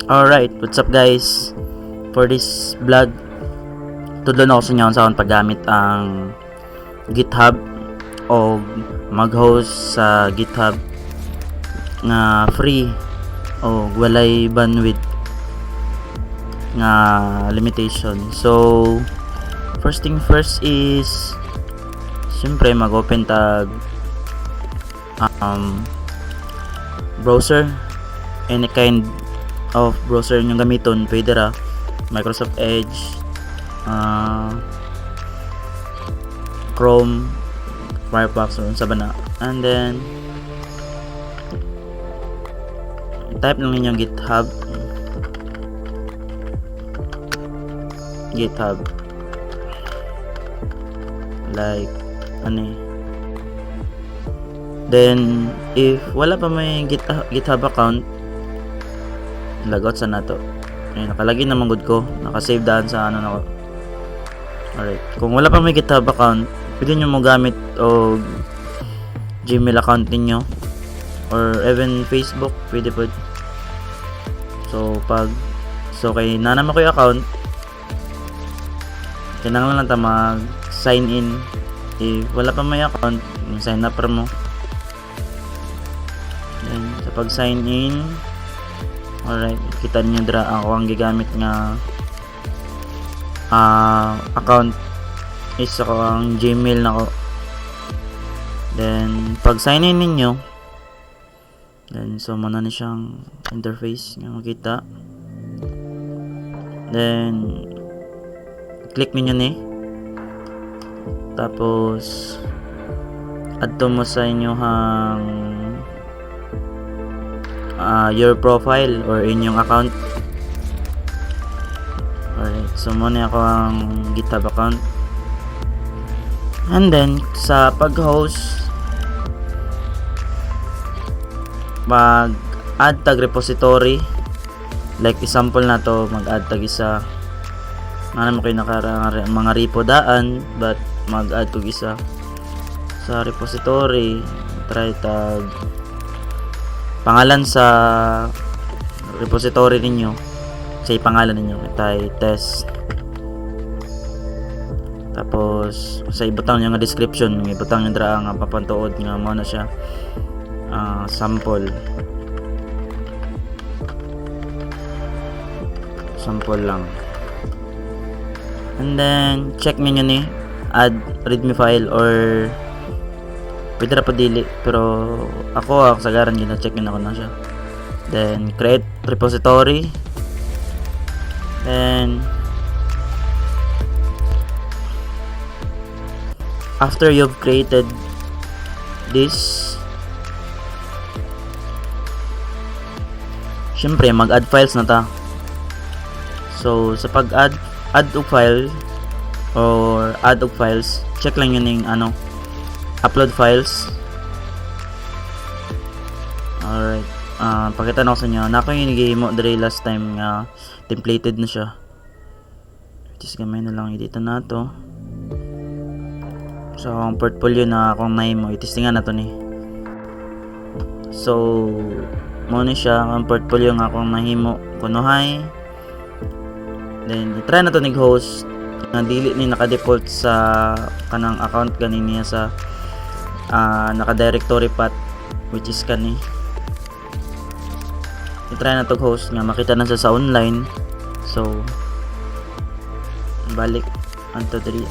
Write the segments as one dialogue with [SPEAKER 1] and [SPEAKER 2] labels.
[SPEAKER 1] Alright, what's up guys? For this vlog, tudlon ako sa inyo sa akong paggamit ang GitHub o mag-host sa GitHub nga free o walay bandwidth nga limitation. So, first thing first is siyempre mag-open tag browser, any kind of browser yung gamiton, pwede ra Microsoft Edge, Chrome, Firefox or sa bana. And then type lang ninyong GitHub like then if wala pa may GitHub account, logout sa nato. Ayun, nakalagin naman good ko, nakasave daan sa nako. Alright, kung wala pa may GitHub account, pwede nyo mo gamit o Gmail account ninyo or even Facebook, pwede po. So kay nanama ko yung account, kailangan lang ta mag sign in. If wala pa may account, sign up pa mo. Then sa pag sign in, alright, kita niyo dra ako ang gigamit nga account is ako ang Gmail nako. Then pag sign in ninyo, then so muna ni siyang interface nga makita. Then click ninyo ni, tapos adto mo sa inyohang your profile or inyong account. Alright, so muna ako ang GitHub account. And then sa pag-host, mag-add tag repository. Like example na to, mag-add tag isa. Naman mo kayo mga repo daan, but mag-add ko isa sa repository. Try tag pangalan sa repository ninyo, say pangalan ninyo, tay test. Tapos sa ibutang nyo nga description, ibutang nyo dra nga papantuod nga mo na siya sample lang. And then check ninyo ni add readme file or pwede ra pa dili, pero ako sagaran gina check na ako na siya. Then create repository, then after you've created this, syempre mag-add files na ta. So sa pag-add og file or add og files, check lang yun yung upload files. Alright, pakita na ko sa inyo na ako yung nag-mo dre last time nga templated na siya. Just gamay na lang edit na to. So ang portfolio na akong nahimo, itistingan na to ni. So mo ni siya ang portfolio nga akong nahimo kunuhay. Then i-try na to nag-host nga dili ni naka-default sa kanang account kaniniya sa naka-directory path, which is kani. I-try na to host nga makita na sa online. So balik anto diri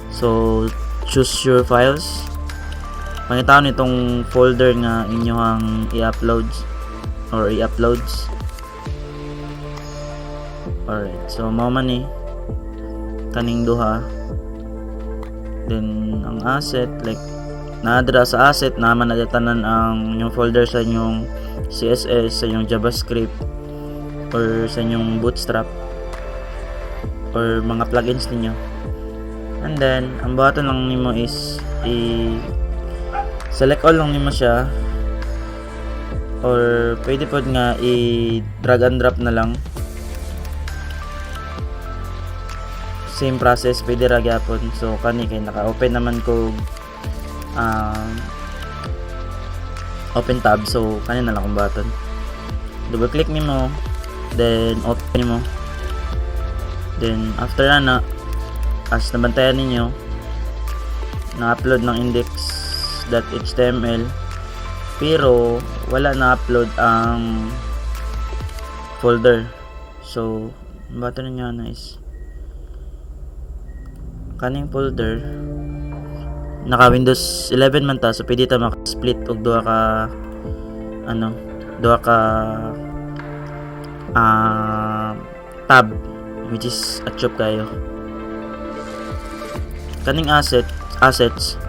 [SPEAKER 1] so choose your files. Pangitaan itong folder nga inyohang i-uploads. Alright, so mao man ni kaning duha. Then ang asset, like naadra sa asset naman nadatanan ang inyong folder sa inyong CSS, sa inyong JavaScript or sa inyong Bootstrap or mga plugins ninyo. And then ang button lang nimo is select all lang nimo siya, or pwede po nga i-drag and drop na lang. Same process, pwede ra gyapon. So kani kay naka-open naman ko open tab, so kanina lang akong button. Double click nimo, then open nimo. Then after na as nabantayan ninyo, na-upload ng index.html pero wala na-upload ang folder. So button niya na is kaning folder naka Windows 11 man ta, so pwede ta maka-split og duha ka tab, which is at chop kayo. Kaning assets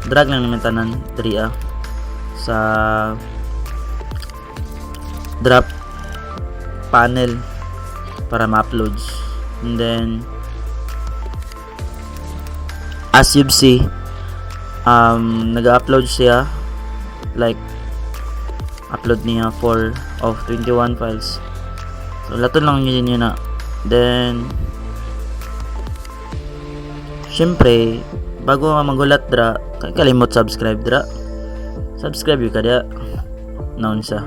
[SPEAKER 1] drag lang naman tanan diri sa drop panel para ma-uploads. And then as you see, nag-upload siya, like upload niya 4 of 21 files. So lato lang yun na. Then syempre bago ka magulat dra, kalimot subscribe dra. Subscribe yung kada naon siya.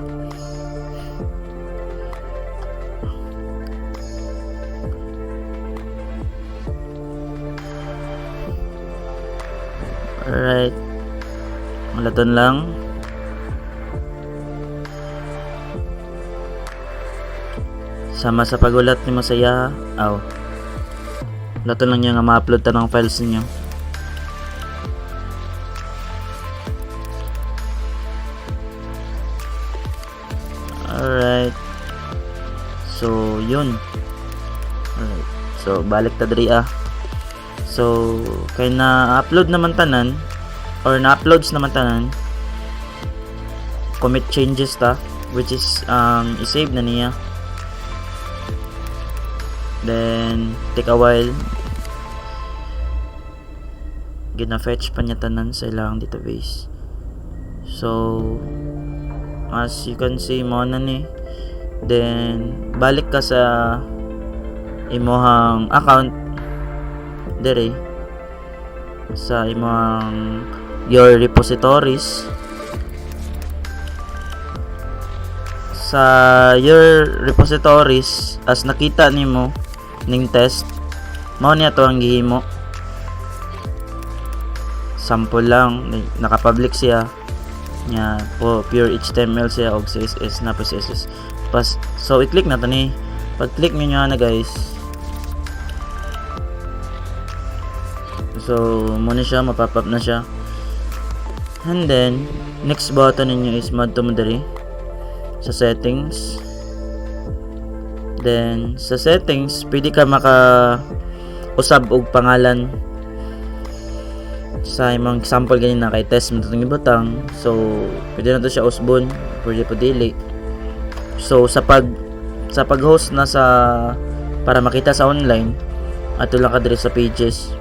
[SPEAKER 1] Alright, malaton lang. Sama sa pagulat ni Masaya, laton lang niya nga ma-upload ta ng files niyo. Alright, so yun. Alright, so balik ta diri So kay na-upload naman tanan or na-uploads naman tanan, commit changes ta, which is i-save na niya. Then take a while, gina-fetch pa niya tanan sa ilang database. So as you can see mo na ni, then balik ka sa imohang account dere sa imong your repositories. Sa your repositories, as nakita nimo ning test, mao niya to ang gihimo. Sample lang, naka-public siya nya po, pure HTML siya og CSS na pa CSS pas. So i-click na to ni, pag click niyo na guys, so muna siya, mapop-up na siya. And then next button ninyo is mod to diri sa settings. Then sa settings pwede ka maka-usab og pangalan. Sa imong example ganina kay test mo itong ibutang, so pwede na to siya usbon, pwede po dili. So sa pag-host na sa para makita sa online, ato lang ka diri sa pages.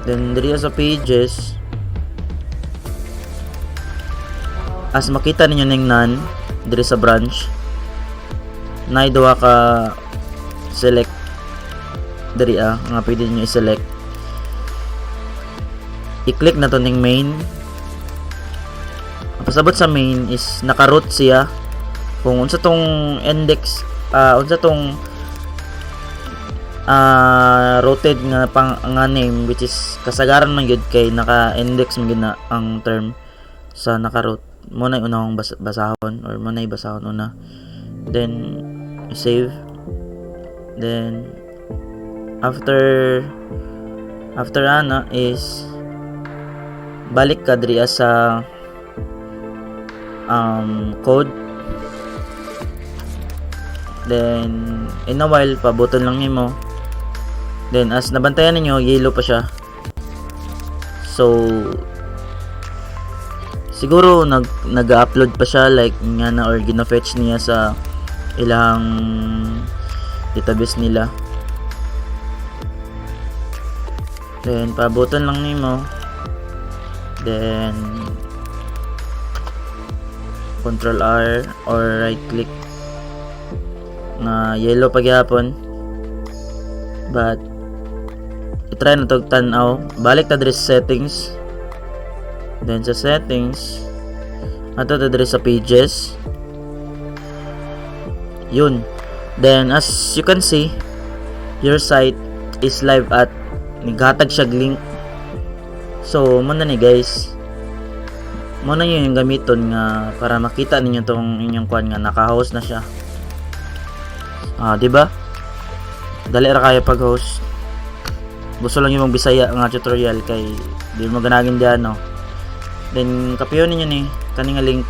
[SPEAKER 1] Then diri sa pages, as makita ninyo ning none diri sa branch, nay duha ka select diri nga pwede niyo i-select. I-click na to ning main. Pasabot sa main is naka-root siya kung unsa tong index, unsa tong routed nga nga name, which is kasagaran man gyud kay naka-index man gyud na ang term sa naka-root. Mo na unang basahon or mo na basahon una. Then save. Then after ana is balik ka diri sa code. Then in a while pabuton lang nimo. Then as nabantayan ninyo, yellow pa siya. So siguro nag-upload pa siya, like nga na, or gina-fetch niya sa ilang database nila. Then pabuton lang nimo. Then Control R or right click na yellow pagyapon. But i-try na to tanaw. Balik ta diri sa settings. Then sa settings, ato diri sa pages. Yun. Then as you can see, your site is live at naghatag siya link. So mo na ni guys. Mo na yung gamiton nga para makita ninyo tong inyong kuan nga naka-host na siya. Di ba? Dali ra kaya pag-host. Gusto lang yung Bisaya nga tutorial kay di mo ganagin diyan no. Then kapiyon ninyo ni kani nga link.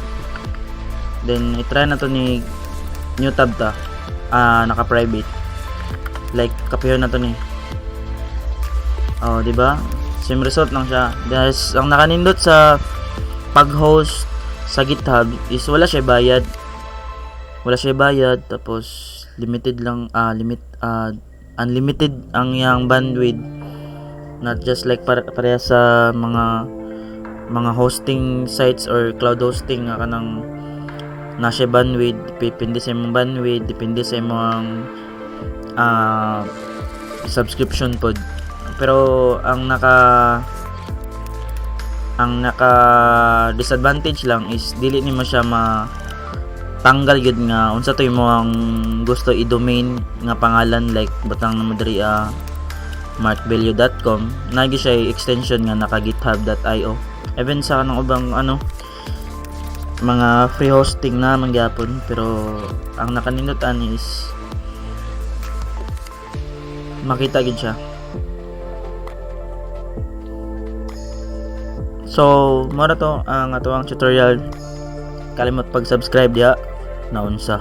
[SPEAKER 1] Then i-try na to ni new tab ta. Naka-private. Like kapiyon na to ni. Di ba? Same result lang siya. Guys, ang nakanindot sa pag-host sa GitHub is wala siya bayad. Wala siya bayad tapos limited lang unlimited ang yang bandwidth. Not just like pareha sa mga hosting sites or cloud hosting nga kanang nasa bandwidth, depende sa imong bandwidth, depende sa imong subscription pod. Pero ang naka disadvantage lang is dili nimo siya tanggal gud nga unsa to imong gusto i-domain nga pangalan, like butang na mo diri markvalue.com. Nagi siya extension nga naka github.io. Even sa kanang ubang mga free hosting na mangyapon, pero ang nakanindutan is makita gid siya. So mora to ang atuang tutorial. Kalimot pag-subscribe diha naunsa.